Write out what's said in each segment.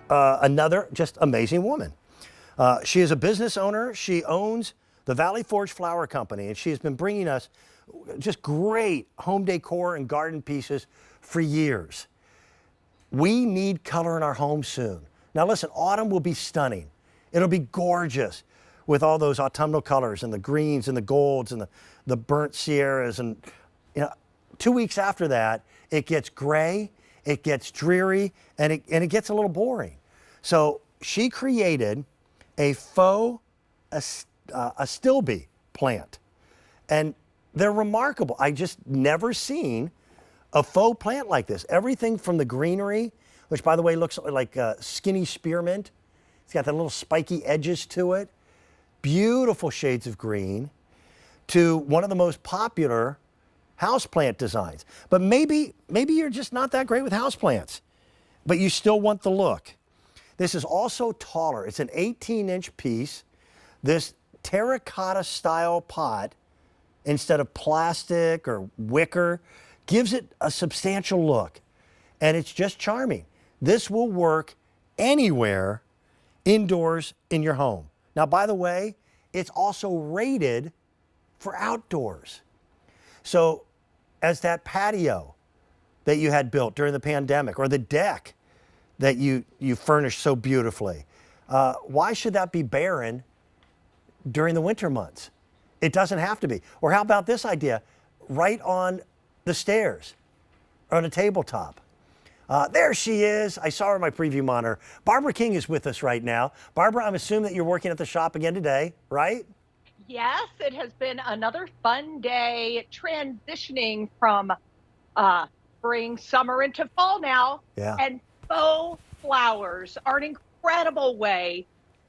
another just amazing woman. She is a business owner. She owns the Valley Forge Flower Company, and she has been bringing us just great home decor and garden pieces for years. We need color in our home soon. Now listen, autumn will be stunning. It'll be gorgeous with all those autumnal colors and the greens and the golds and the burnt sierras. And 2 weeks after that, it gets gray, it gets dreary, and it gets a little boring. So she created a faux Astilbe plant. And they're remarkable. I just never seen a faux plant like this. Everything from the greenery, which by the way looks like skinny spearmint. It's got the little spiky edges to it. Beautiful shades of green, to one of the most popular houseplant designs. But maybe you're just not that great with houseplants, but you still want the look. This is also taller. It's an 18-inch piece. This terracotta style pot, instead of plastic or wicker, gives it a substantial look. And it's just charming. This will work anywhere indoors in your home. Now, by the way, it's also rated for outdoors. So as that patio that you had built during the pandemic, or the deck that you furnished so beautifully, why should that be barren during the winter months? It doesn't have to be. Or how about this idea? Right on the stairs, on a tabletop. There she is. I saw her on my preview monitor. Barbara King is with us right now. Barbara, I'm assuming that you're working at the shop again today, right? Yes, it has been another fun day transitioning from spring, summer into fall now. Yeah. And faux flowers are an incredible way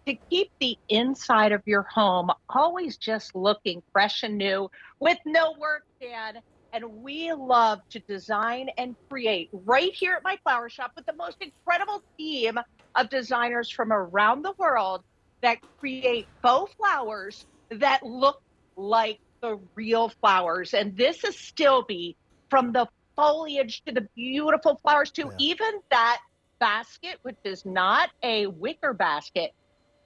to keep the inside of your home always just looking fresh and new with no work done. And we love to design and create right here at my flower shop with the most incredible team of designers from around the world that create faux flowers that look like the real flowers. And this is Astilbe, from the foliage to the beautiful flowers to even that basket, which is not a wicker basket.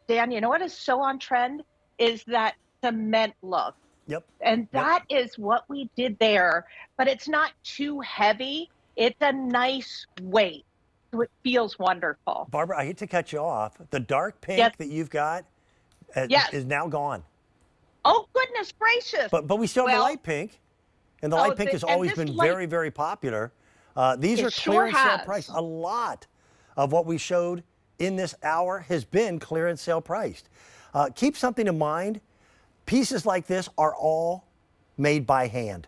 Dan, you know what is so on trend is that cement look. Yep. And that is what we did there, but it's not too heavy. It's a nice weight. So it feels wonderful. Barbara, I hate to cut you off. The dark pink that you've got is now gone. Oh, goodness gracious. But we still have the light pink, and the light pink has always been very, very popular. These are clearance sale price. A lot of what we showed in this hour has been clearance sale priced. Keep something in mind. Pieces like this are all made by hand.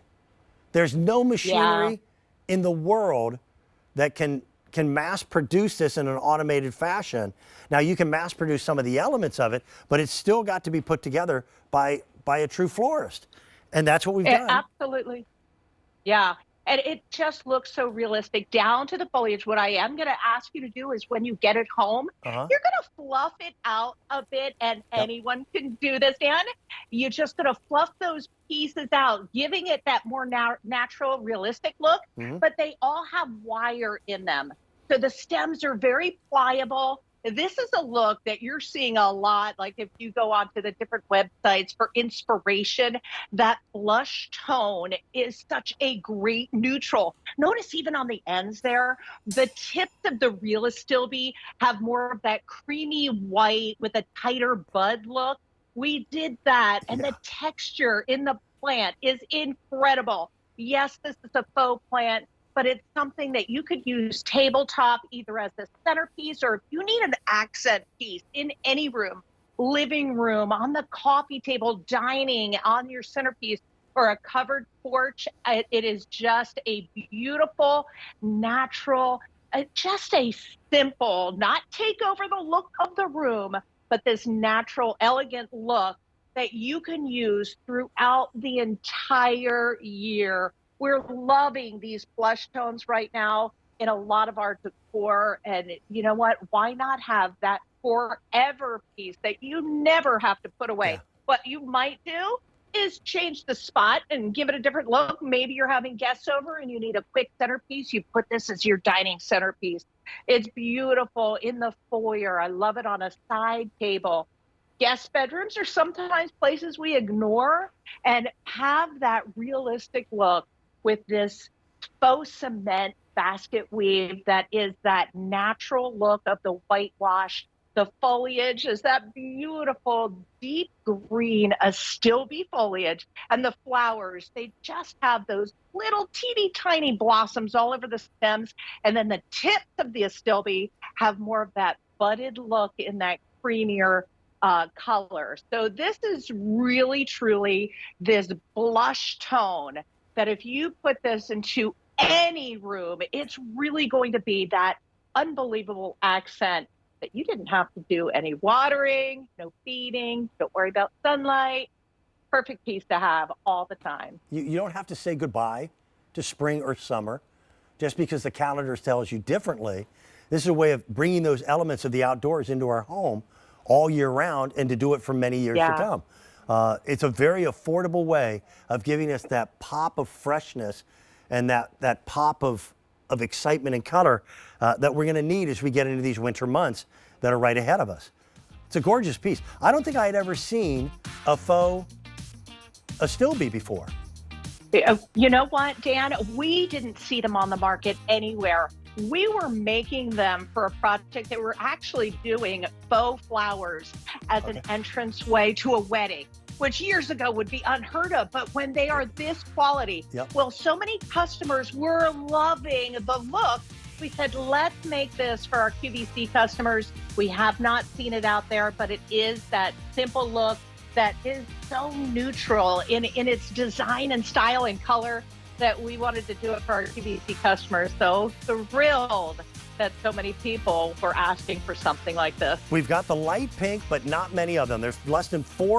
There's no machinery in the world that can mass produce this in an automated fashion. Now, you can mass produce some of the elements of it, but it's still got to be put together by a true florist. And that's what we've done. Absolutely. Yeah. And it just looks so realistic down to the foliage. What I am going to ask you to do is when you get it home, you're going to fluff it out a bit, and anyone can do this, Dan. You're just going to fluff those pieces out, giving it that more natural, realistic look, but they all have wire in them. So the stems are very pliable. This is a look that you're seeing a lot, like if you go onto the different websites for inspiration, that blush tone is such a great neutral. Notice even on the ends there, the tips of the real Astilbe have more of that creamy white with a tighter bud look. We did that, and the texture in the plant is incredible. Yes, this is a faux plant, but it's something that you could use tabletop either as a centerpiece, or if you need an accent piece in any room, living room, on the coffee table, dining, on your centerpiece, or a covered porch. It is just a beautiful, natural, just a simple, not take over the look of the room, but this natural, elegant look that you can use throughout the entire year. We're loving these blush tones right now in a lot of our decor. And you know what? Why not have that forever piece that you never have to put away? What you might do is change the spot and give it a different look. Maybe you're having guests over and you need a quick centerpiece. You put this as your dining centerpiece. It's beautiful in the foyer. I love it on a side table. Guest bedrooms are sometimes places we ignore and have that realistic look with this faux cement basket weave that is that natural look of the whitewash. The foliage is that beautiful deep green Astilbe foliage, and the flowers, they just have those little teeny tiny blossoms all over the stems, and then the tips of the Astilbe have more of that budded look in that creamier color. So this is really truly this blush tone that if you put this into any room, it's really going to be that unbelievable accent that you didn't have to do any watering, no feeding, don't worry about sunlight. Perfect piece to have all the time. You don't have to say goodbye to spring or summer just because the calendar tells you differently. This is a way of bringing those elements of the outdoors into our home all year round and to do it for many years to come. It's a very affordable way of giving us that pop of freshness and that pop of excitement and color that we're going to need as we get into these winter months that are right ahead of us. It's a gorgeous piece. I don't think I had ever seen a faux Astilbe before. You know what, Dan? We didn't see them on the market anywhere. We were making them for a project that we're actually doing faux flowers as an entranceway to a wedding, which years ago would be unheard of. But when they are this quality, well, so many customers were loving the look. We said, let's make this for our QVC customers. We have not seen it out there, but it is that simple look that is so neutral in its design and style and color that we wanted to do it for our QVC customers. So thrilled that so many people were asking for something like this. We've got the light pink, but not many of them. There's less than 4